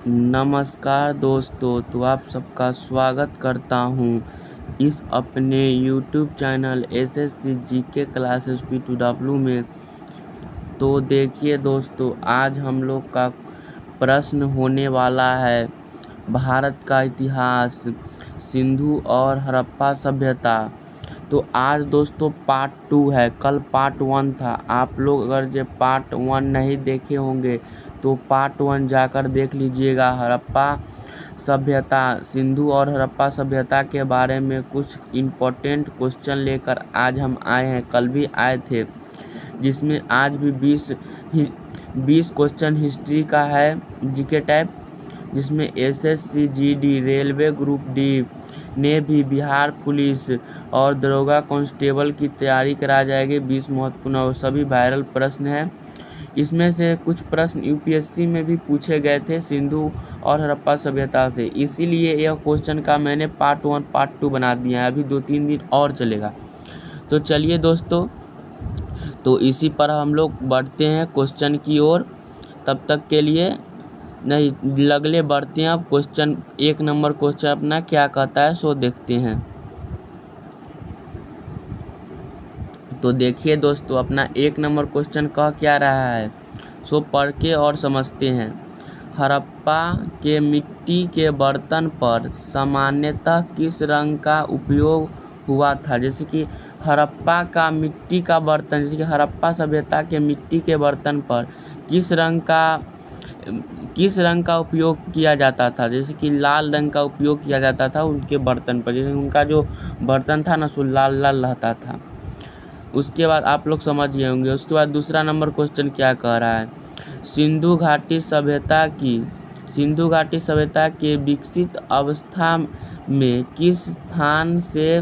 नमस्कार दोस्तों, तो आप सबका स्वागत करता हूं इस अपने YouTube channel SSC GK classes P2W में। तो देखिए दोस्तों, आज हम लोग का प्रश्न होने वाला है भारत का इतिहास, सिंधु और हड़प्पा सभ्यता। तो आज दोस्तों पार्ट 2 है, कल पार्ट 1 था। आप लोग अगर जो पार्ट 1 नहीं देखे होंगे तो पार्ट 1 जाकर देख लीजिएगा। हड़प्पा सभ्यता, सिंधु और हड़प्पा सभ्यता के बारे में कुछ इम्पोर्टेंट क्वेश्चन लेकर आज हम आए हैं, कल भी आए थे, जिसमें आज भी 20 क्वेश्चन हिस्ट्री का है, जीके टाइप, जिसमें SSC GD, railway group D, navy, Bihar police और दरोगा कांस्टेबल की तैयारी करा जाएगी। 20 महत्वपूर्ण और सभी वायरल प्रश्न हैं। इसमें से कुछ प्रश्न UPSC में भी पूछे गए थे सिंधु और हड़प्पा सभ्यता से, इसीलिए यह क्वेश्चन का मैंने पार्ट 1 पार्ट 2 बना दिया है। अभी 2-3 दिन और चलेगा। तो चलिए दोस्तों, तो इसी पर हम लोग बढ़ते हैं क्वेश्चन की ओर। तब तक के लिए नहीं लगले बढ़ते हैं। अब क्वेश्चन 1 नंबर क्वेश्चन अपना क्या कहता है सो देखते हैं। तो देखिए दोस्तों, अपना 1 नंबर क्वेश्चन कह क्या रहा है सो पढ़ के और समझते हैं। हड़प्पा के मिट्टी के बर्तन पर सामान्यतः किस रंग का उपयोग हुआ था? जैसे कि हड़प्पा का मिट्टी का बर्तन, जैसे कि हड़प्पा सभ्यता के मिट्टी के बर्तन पर किस रंग का उपयोग किया जाता था? जैसे कि लाल रंग का उपयोग किया जाता था उनके बर्तन पर। जैसे उनका जो बर्तन था ना सो लाल लाल रहता था। उसके बाद आप लोग समझ गए होंगे। उसके बाद दूसरा नंबर क्वेश्चन क्या कह रहा है? सिंधु घाटी सभ्यता के विकसित अवस्था में किस स्थान से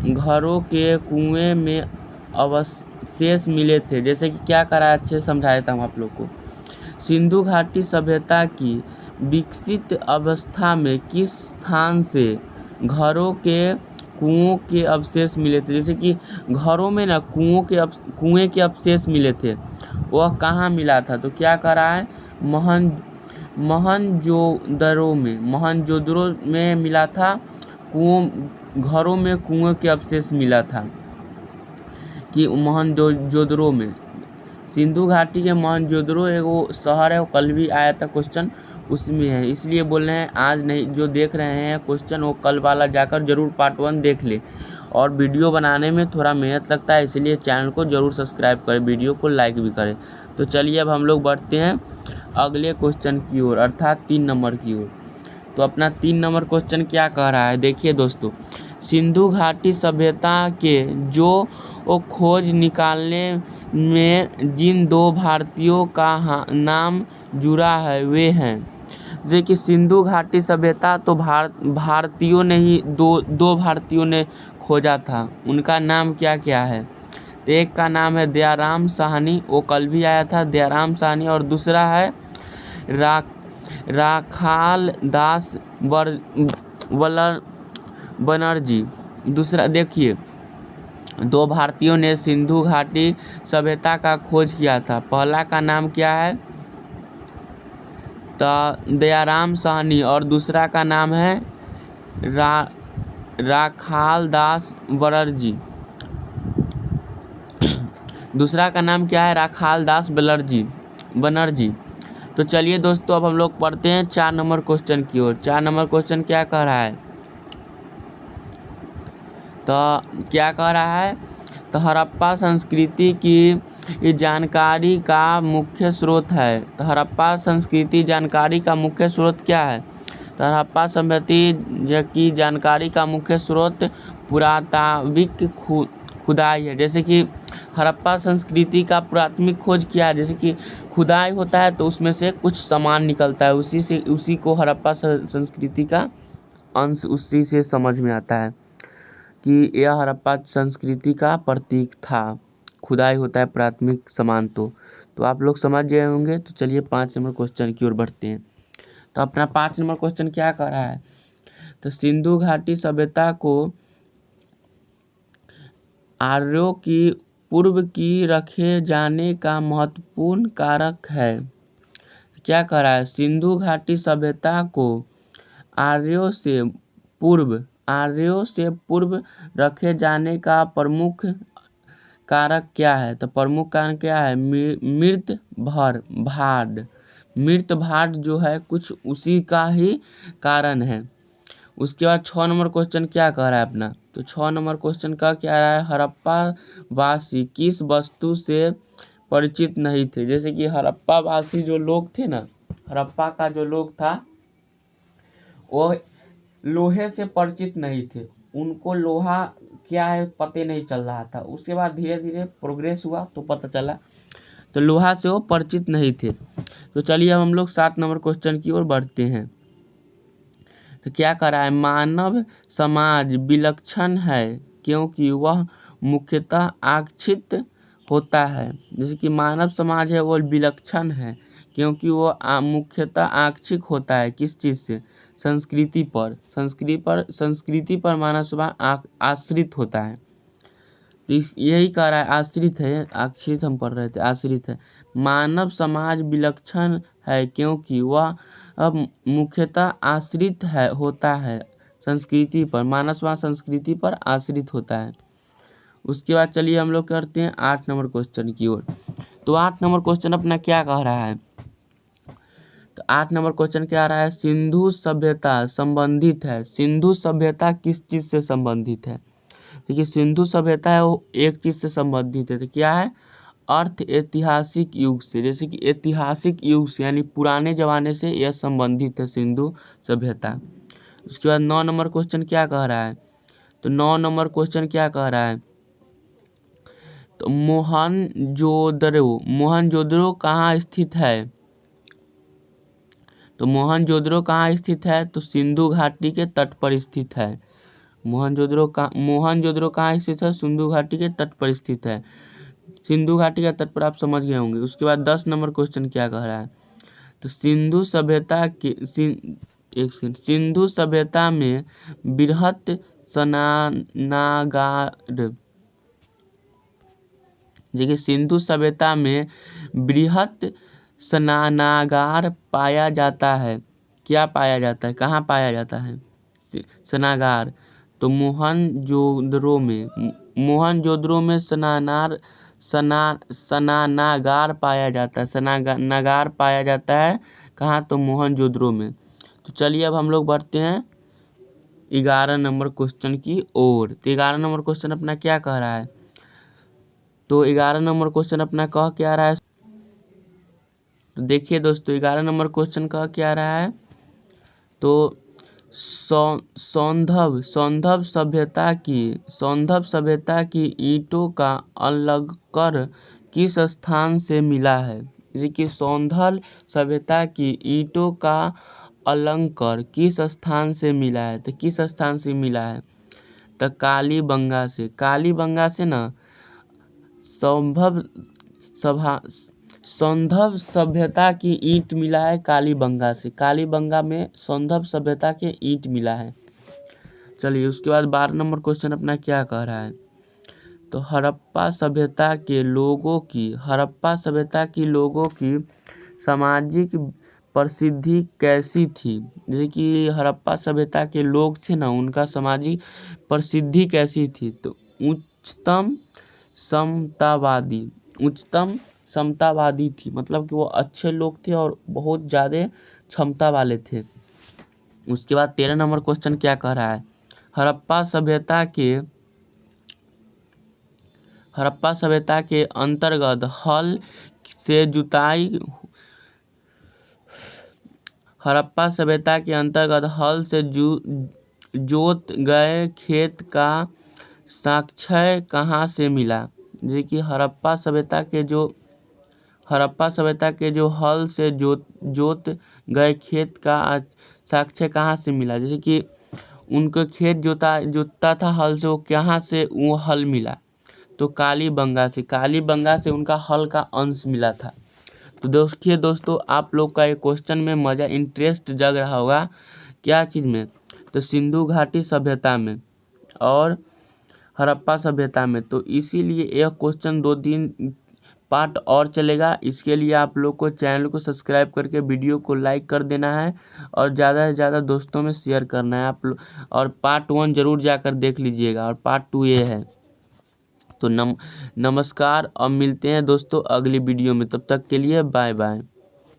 घरों के कुएं में अवशेष मिले थे? जैसे कि क्या करा, अच्छे समझा देता हूँ आप लोग को। सिंधु घाटी सभ्यता की विकसित अवस्था में किस स्थान से घरों के कुओं के अवशेष मिले थे? जैसे कि घरों में ना कुएं के अवशेष मिले थे, वह कहाँ मिला था? तो क्या कर रहा है? मोहनजोदड़ो में मिला था। घरों में कुएं के अवशेष मिला था कि मोहनजोदड़ो में। सिंधु घाटी के मोहनजोदड़ो एगो शहर है, वो कल भी आया था क्वेश्चन, उसमें है। इसलिए बोल रहे हैं आज नहीं, जो देख रहे हैं क्वेश्चन वो कल वाला जाकर जरूर पार्ट 1 देख ले। और वीडियो बनाने में थोड़ा मेहनत लगता है, इसलिए चैनल को जरूर सब्सक्राइब करें, वीडियो को लाइक भी करें। तो चलिए अब हम लोग बढ़ते हैं अगले क्वेश्चन की ओर, अर्थात 3 नंबर की ओर। तो अपना 3 नंबर क्वेश्चन क्या कह रहा है? देखिए दोस्तों, सिंधु घाटी सभ्यता के जो खोज निकालने में जिन 2 भारतीयों का नाम जुड़ा है वे हैं। जैसे कि सिंधु घाटी सभ्यता तो भारतीयों ने ही दो भारतीयों ने खोजा था। उनका नाम क्या क्या है? तो एक का नाम है दयाराम साहनी, वो कल भी आया था, दयाराम साहनी। और दूसरा है राखाल दास बनर्जी। दूसरा देखिए, 2 भारतीयों ने सिंधु घाटी सभ्यता का खोज किया था। पहला का नाम क्या है? तो दयाराम साहनी, और दूसरा का नाम है राखाल दास दूसरा का नाम क्या है? राखाल दास बनर्जी। तो चलिए दोस्तों, अब हम लोग पढ़ते हैं 4 नंबर क्वेश्चन की ओर। 4 नंबर क्वेश्चन क्या कह रहा है? तो क्या कह रहा है? तो हड़प्पा संस्कृति की जानकारी का मुख्य स्रोत है। तो हड़प्पा संस्कृति जानकारी का मुख्य स्रोत क्या है? तो हड़प्पा सभ्यता की जानकारी का मुख्य स्रोत पुरातात्विक खुदाई है। जैसे कि हड़प्पा संस्कृति का प्राथमिक खोज किया है, जैसे कि खुदाई होता है तो उसमें से कुछ सामान निकलता है, उसी को हड़प्पा संस्कृति का अंश, उसी से समझ में आता है कि यह हड़प्पा संस्कृति का प्रतीक था। खुदाई होता है प्राथमिक सामान। तो आप लोग समझ गए होंगे। तो चलिए 5 नंबर क्वेश्चन की ओर बढ़ते हैं। तो अपना 5 नंबर क्वेश्चन क्या कर रहा है? तो सिंधु घाटी सभ्यता को आर्यों की पूर्व की रखे जाने का महत्वपूर्ण कारक है। क्या कह रहा है, सिंधु घाटी सभ्यता को आर्यों से पूर्व रखे जाने का प्रमुख कारक क्या है। तो प्रमुख कारण क्या है, मृत भाट जो है कुछ उसी का ही कारण है। उसके बाद 6 नंबर क्वेश्चन क्या कह रहा है अपना, तो 6 नंबर क्वेश्चन का क्या रहा है, हड़प्पा वासी किस वस्तु से परिचित नहीं थे। जैसे कि हड़प्पा वासी जो लोग थे ना, हड़प्पा का जो लोग था वो लोहे से परिचित नहीं थे, उनको लोहा क्या है पता नहीं चल रहा था। उसके बाद धीरे धीरे प्रोग्रेस हुआ तो पता चला, तो लोहा से वो परिचित नहीं थे। तो चलिए अब हम लोग 7 नंबर क्वेश्चन की ओर बढ़ते हैं। तो क्या कह रहा है, मानव समाज विलक्षण है क्योंकि वह मुख्यतः आरक्षित होता है। जैसे कि मानव समाज है वो विलक्षण है क्योंकि वो मुख्यतः आरक्षित होता है, किस चीज़ से, संस्कृति पर मानव समाज आश्रित होता है। तो यही कह रहा है, आश्रित है, आश्रित हम पढ़ रहे थे, आश्रित है। मानव समाज विलक्षण है क्योंकि वह अब मुख्यतः आश्रित होता है संस्कृति पर, मानव समाज संस्कृति पर आश्रित होता है। उसके बाद चलिए हम लोग करते हैं 8 नंबर क्वेश्चन की ओर। तो 8 नंबर क्वेश्चन अपना क्या कह रहा है, तो 8 नंबर क्वेश्चन क्या आ रहा है, सिंधु सभ्यता संबंधित है। सिंधु सभ्यता किस चीज से संबंधित है, देखिए सिंधु सभ्यता है वो एक चीज से संबंधित है, तो क्या है, अर्थ ऐतिहासिक युग से। जैसे कि ऐतिहासिक युग से यानी पुराने जमाने से यह संबंधित है सिंधु सभ्यता। उसके बाद 9 नंबर क्वेश्चन क्या कह रहा है, तो 9 नंबर क्वेश्चन क्या कह रहा है, तो मोहनजोदड़ो कहाँ स्थित है। तो मोहनजोदड़ो कहाँ स्थित है, तो सिंधु घाटी के तट पर स्थित है। मोहनजोदड़ो कहाँ स्थित है, सिंधु घाटी के तट पर स्थित है। सिंधु घाटी के तट पर आप समझ गए होंगे। उसके बाद 10 नंबर क्वेश्चन क्या कह रहा है, तो सिंधु सभ्यता में बृहत स्नानागार, देखिए सिंधु सभ्यता में बृहत स्नानागार पाया जाता है। क्या पाया जाता है, कहाँ पाया जाता है, स्नानागार। तो मोहनजोदड़ो में स्नानागार पाया जाता है, स्नानागार पाया जाता है कहाँ, तो मोहनजोदड़ो में। तो चलिए अब हम लोग बढ़ते हैं 11 नंबर क्वेश्चन की ओर। तो 11 नंबर क्वेश्चन अपना क्या कह रहा है, तो 11 नंबर क्वेश्चन अपना कह क्या रहा है, तो देखिए दोस्तों 11 नंबर क्वेश्चन कह क्या रहा है, तो सौंधव सभ्यता की ईंटों का अलंकर किस स्थान से मिला है। जैसे कि सौंधव सभ्यता की ईंटों का अलंकर किस स्थान से मिला है, तो किस स्थान से मिला है, तो कालीबंगा से ना सौंधव सभ्यता की ईंट मिला है कालीबंगा से। कालीबंगा में सौंधव सभ्यता के ईंट मिला है। चलिए उसके बाद 12 नंबर क्वेश्चन अपना क्या कह रहा है, तो हड़प्पा सभ्यता के लोगों की सामाजिक प्रसिद्धि कैसी थी। जैसे कि हड़प्पा सभ्यता के लोग थे ना, उनका सामाजिक प्रसिद्धि कैसी थी, तो उच्चतम समतावादी थी, मतलब कि वो अच्छे लोग थे और बहुत ज़्यादा क्षमता वाले थे। उसके बाद 13 नंबर क्वेश्चन क्या कह रहा है, हड़प्पा सभ्यता के अंतर्गत हल से जोत गए खेत का साक्ष्य कहाँ से मिला। जैसे कि हड़प्पा सभ्यता के जो हल से जोत गए खेत का साक्ष्य कहाँ से मिला। जैसे कि उनको खेत जोतता था हल से, वो कहाँ से वो हल मिला, तो कालीबंगा से उनका हल का अंश मिला था। तो देखिए दोस्तों आप लोग का ये क्वेश्चन में मज़ा इंटरेस्ट जग रहा होगा, क्या चीज़ में, तो सिंधु घाटी सभ्यता में और हड़प्पा सभ्यता में। तो इसीलिए यह क्वेश्चन 2-3 पार्ट और चलेगा। इसके लिए आप लोग को चैनल को सब्सक्राइब करके वीडियो को लाइक कर देना है और ज़्यादा से ज़्यादा दोस्तों में शेयर करना है आप लोग। और पार्ट 1 ज़रूर जाकर देख लीजिएगा और पार्ट 2 ये है। तो नमस्कार और मिलते हैं दोस्तों अगली वीडियो में। तब तक के लिए बाय बाय।